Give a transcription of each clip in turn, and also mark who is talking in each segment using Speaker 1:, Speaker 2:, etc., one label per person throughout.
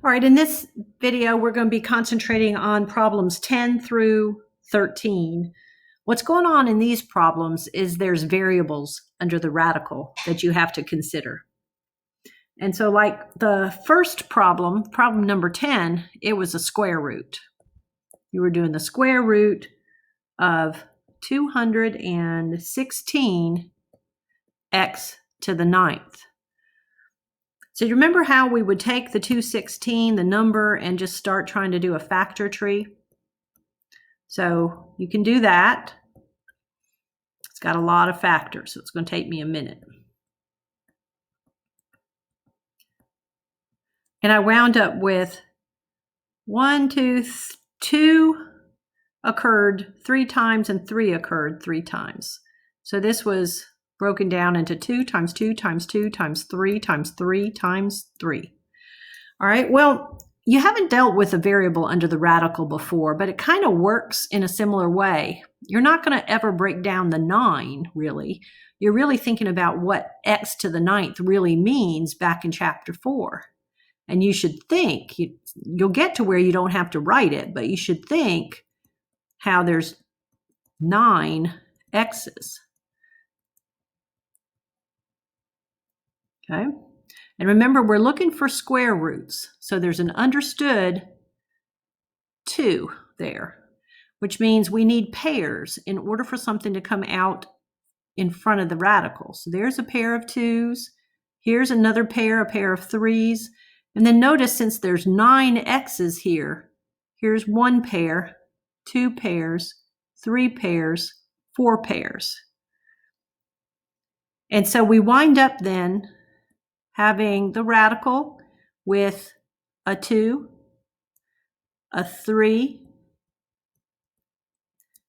Speaker 1: All right, in this video, we're going to be concentrating on problems 10 through 13. What's going on in these problems is there's variables under the radical that you have to consider. And so like the first problem, problem number 10, it was a square root. You were doing the square root of 216 x to the 9th. So you remember how we would take the 216, the number, and just start trying to do a factor tree? So you can do that. It's got a lot of factors, so it's going to take me a minute. And I wound up with 2 occurred 3 times and 3 occurred 3 times. So this was broken down into 2 times 2 times 2 times 3 times 3 times 3. All right, well, you haven't dealt with a variable under the radical before, but it kind of works in a similar way. You're not going to ever break down the 9, really. You're really thinking about what x to the 9th really means back in chapter 4. And you should think, you'll get to where you don't have to write it, but you should think how there's 9 x's. Okay, and remember, we're looking for square roots. So there's an understood 2 there, which means we need pairs in order for something to come out in front of the radical. So there's a pair of 2s. Here's another pair, a pair of 3s. And then notice, since there's 9 x's here, here's 1 pair, 2 pairs, 3 pairs, 4 pairs. And so we wind up then having the radical with a 2, a 3,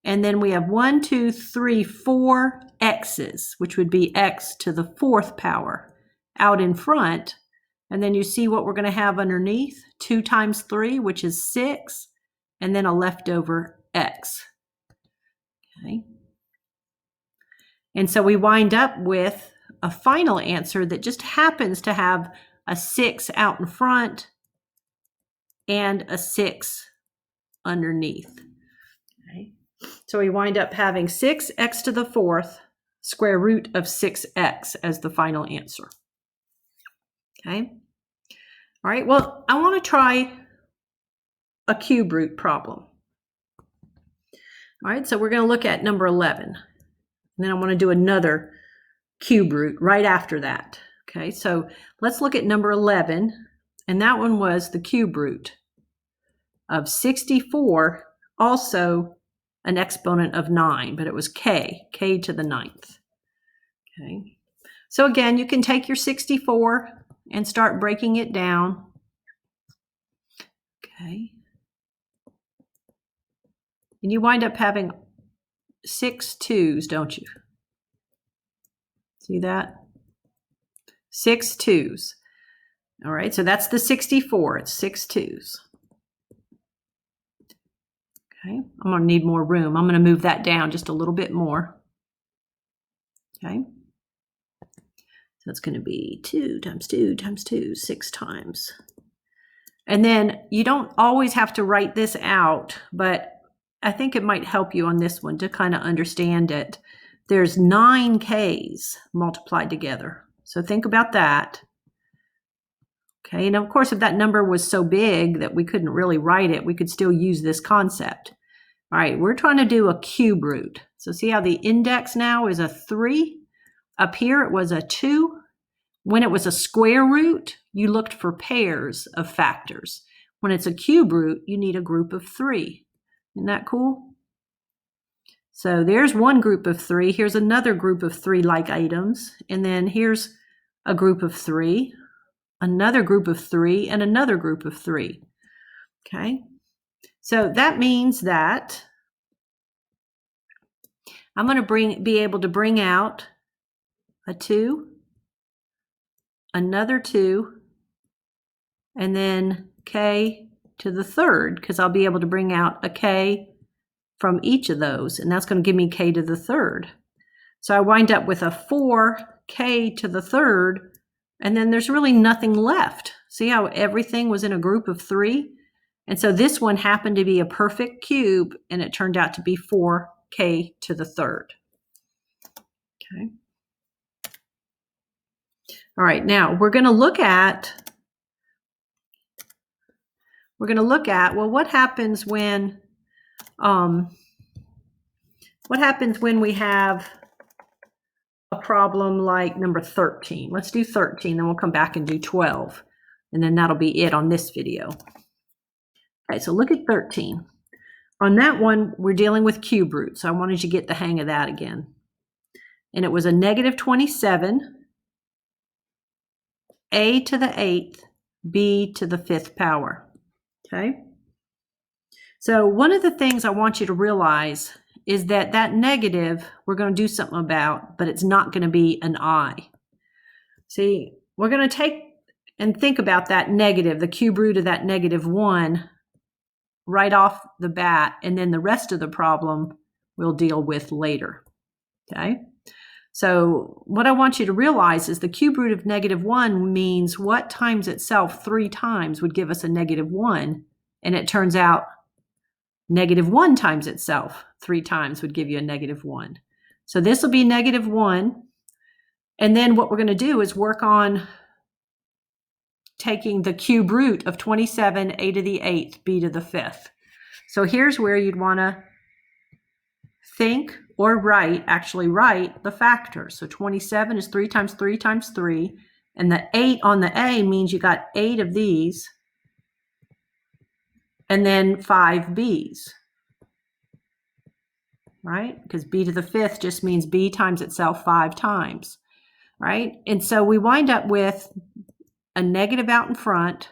Speaker 1: and then we have 1, 2, 3, 4 x's, which would be x to the 4th power out in front. And then you see what we're going to have underneath, 2 times 3, which is 6, and then a leftover x. Okay. And so we wind up with a final answer that just happens to have a 6 out in front and a 6 underneath. Okay. So we wind up having 6x to the 4th square root of 6x as the final answer. Okay. All right. Well, I want to try a cube root problem. All right. So we're going to look at number 11. And then I want to do another cube root right after that. Okay. So let's look at number 11. And that one was the cube root of 64, also an exponent of 9, but it was k to the 9th. Okay. So again, you can take your 64 and start breaking it down. Okay. And you wind up having 6 2s, don't you? See that? 6 2s. All right, so that's the 64. It's 6 2s. Okay, I'm going to need more room. I'm going to move that down just a little bit more. Okay. So it's going to be 2 times 2 times 2, 6 times. And then you don't always have to write this out, but I think it might help you on this one to kind of understand it. There's 9 k's multiplied together. So think about that. Okay, and of course, if that number was so big that we couldn't really write it, we could still use this concept. All right, we're trying to do a cube root. So see how the index now is a 3? Up here it was a 2. When it was a square root, you looked for pairs of factors. When it's a cube root, you need a group of 3. Isn't that cool? So there's one group of 3. Here's another group of 3 like items. And then here's a group of 3, another group of 3, and another group of 3. Okay. So that means that I'm going to be able to bring out a 2, another 2, and then k to the 3rd, because I'll be able to bring out a k from each of those, and that's going to give me k to the 3rd. So I wind up with a 4k to the 3rd, and then there's really nothing left. See how everything was in a group of 3? And so this one happened to be a perfect cube, and it turned out to be 4k to the third. Okay. All right, now we're going to look at, well, what happens when we have a problem like number 13. Let's do 13, then we'll come back and do 12. And then that'll be it on this video. Okay, so look at 13. On that one, we're dealing with cube roots. So I wanted you to get the hang of that again. And it was a negative 27, a to the 8th, b to the 5th power. Okay? So one of the things I want you to realize is that that negative we're going to do something about, but it's not going to be an I. See, we're going to take and think about that negative, the cube root of that -1, right off the bat, and then the rest of the problem we'll deal with later. Okay? So what I want you to realize is the cube root of -1 means what times itself 3 times would give us a -1, and it turns out -1 times itself 3 times would give you a -1. So this will be -1. And then what we're going to do is work on taking the cube root of 27, a to the 8th, b to the 5th. So here's where you'd want to think or actually write the factors. So 27 is 3 times 3 times 3. And the 8 on the a means you got 8 of these. And then 5 b's. Right? Because b to the 5th just means b times itself 5 times. Right? And so we wind up with a negative out in front.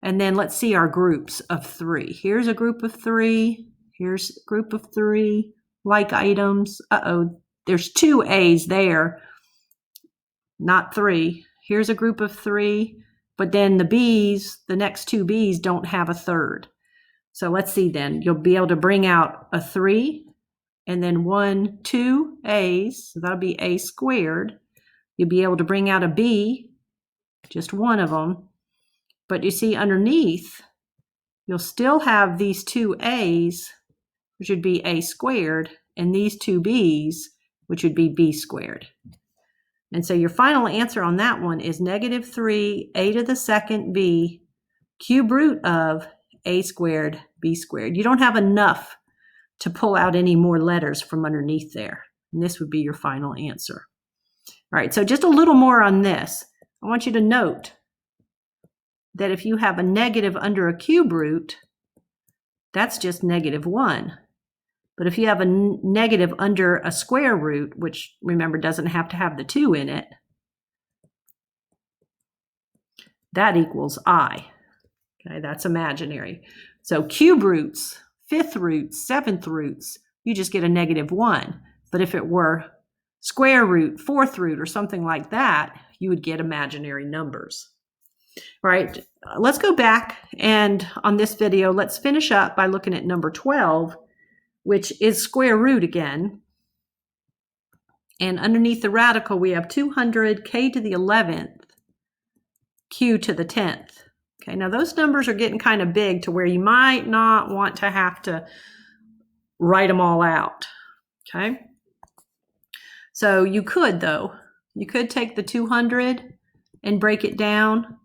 Speaker 1: And then let's see our groups of 3. Here's a group of 3. Here's a group of 3. Like items. Uh-oh, there's 2 A's there, not 3. Here's a group of 3. But then the B's, the next 2 B's don't have a third. So let's see then. You'll be able to bring out a 3. And then 1, 2 A's. So that'll be A squared. You'll be able to bring out a B. Just one of them. But you see underneath, you'll still have these 2 A's, which would be A squared, and these 2 B's, which would be B squared. And so your final answer on that one is -3 a to the 2nd b cube root of a squared b squared. You don't have enough to pull out any more letters from underneath there. And this would be your final answer. All right, so just a little more on this. I want you to note that if you have a negative under a cube root, that's just -1. But if you have a negative under a square root, which remember doesn't have to have the 2 in it, that equals I. Okay, that's imaginary. So cube roots, 5th roots, 7th roots, you just get a -1. But if it were square root, 4th root, or something like that, you would get imaginary numbers. All right, let's go back, and on this video, let's finish up by looking at number 12, which is square root again. And underneath the radical, we have 200 k to the 11th, q to the 10th. Okay, now those numbers are getting kind of big to where you might not want to have to write them all out. Okay, so you could, though. You could take the 200 and break it down.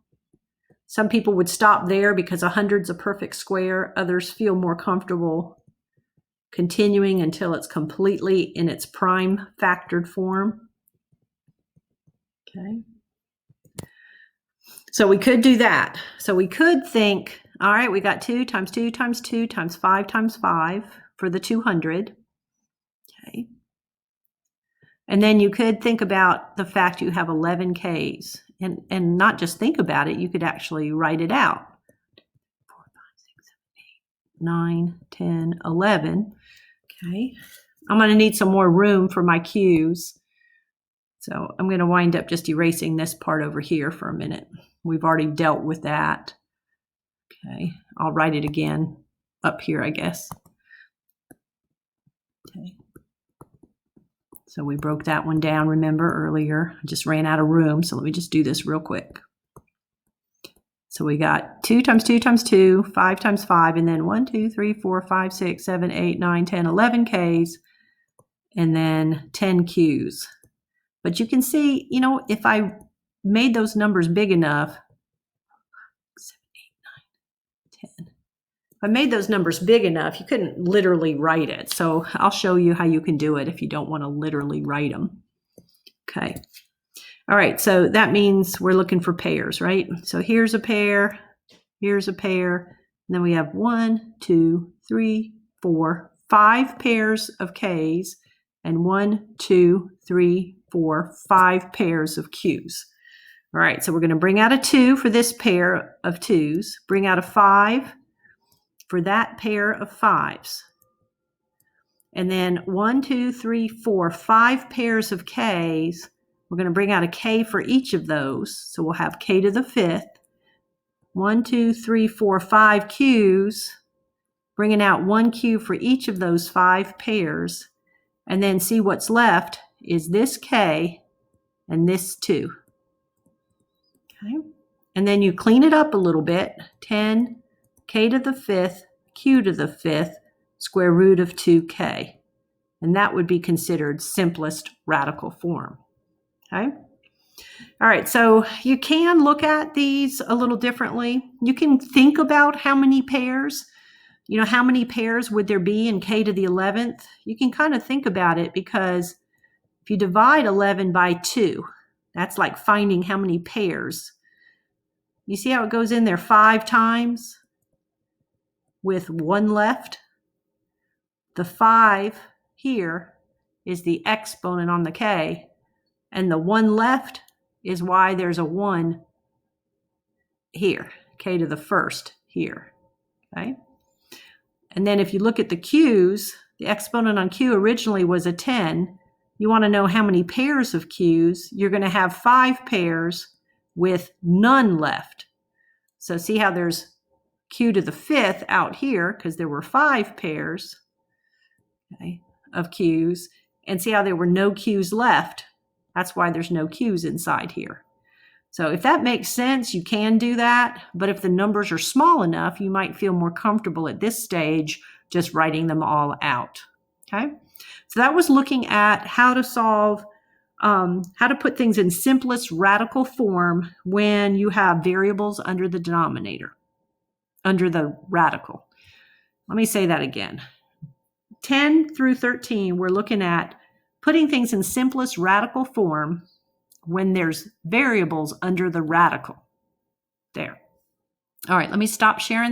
Speaker 1: Some people would stop there because 100's a perfect square. Others feel more comfortable continuing until it's completely in its prime factored form. Okay. So we could do that. So we could think, all right, we got 2 times 2 times 2 times 5 times 5 for the 200. Okay. And then you could think about the fact you have 11 Ks. And not just think about it, you could actually write it out. 4, 5, 6, 7, 8, 9, 10, 11. Okay. I'm going to need some more room for my Qs. So I'm going to wind up just erasing this part over here for a minute. We've already dealt with that. Okay. I'll write it again up here, I guess. Okay. So we broke that one down, remember, earlier. I just ran out of room, so let me just do this real quick. So we got 2 times 2 times 2, 5 times 5, and then 1, 2, 3, 4, 5, 6, 7, 8, 9, 10, 11 Ks, and then 10 Qs. But you can see, if I made those numbers big enough, 7, 8, 9, 10. If I made those numbers big enough, you couldn't literally write it. So I'll show you how you can do it if you don't want to literally write them. Okay. All right, so that means we're looking for pairs, right? So here's a pair, here's a pair, and then we have 1, 2, 3, 4, 5 pairs of Ks, and 1, 2, 3, 4, 5 pairs of Qs. All right, so we're going to bring out a 2 for this pair of 2s, bring out a 5 for that pair of 5s. And then 1, 2, 3, 4, 5 pairs of Ks. We're going to bring out a K for each of those. So we'll have K to the 5th. 1, 2, 3, 4, 5 Qs. Bringing out 1 Q for each of those 5 pairs. And then see what's left is this K and this 2. Okay. And then you clean it up a little bit. 10 K to the 5th, Q to the 5th, square root of 2K. And that would be considered simplest radical form. Okay. All right, so you can look at these a little differently. You can think about how many pairs, how many pairs would there be in K to the 11th? You can kind of think about it because if you divide 11 by 2, that's like finding how many pairs. You see how it goes in there 5 times with 1 left? The 5 here is the exponent on the K. And the 1 left is why there's a 1 here, K to the 1st here, okay? And then if you look at the Qs, the exponent on Q originally was a 10. You want to know how many pairs of Qs. You're going to have 5 pairs with none left. So see how there's Q to the 5th out here because there were 5 pairs, okay, of Qs. And see how there were no Qs left. That's why there's no Qs inside here. So if that makes sense, you can do that. But if the numbers are small enough, you might feel more comfortable at this stage just writing them all out. Okay. So that was looking at how to solve, how to put things in simplest radical form when you have variables under the denominator, under the radical. Let me say that again. 10 through 13, we're looking at putting things in simplest radical form when there's variables under the radical. There. All right, let me stop sharing.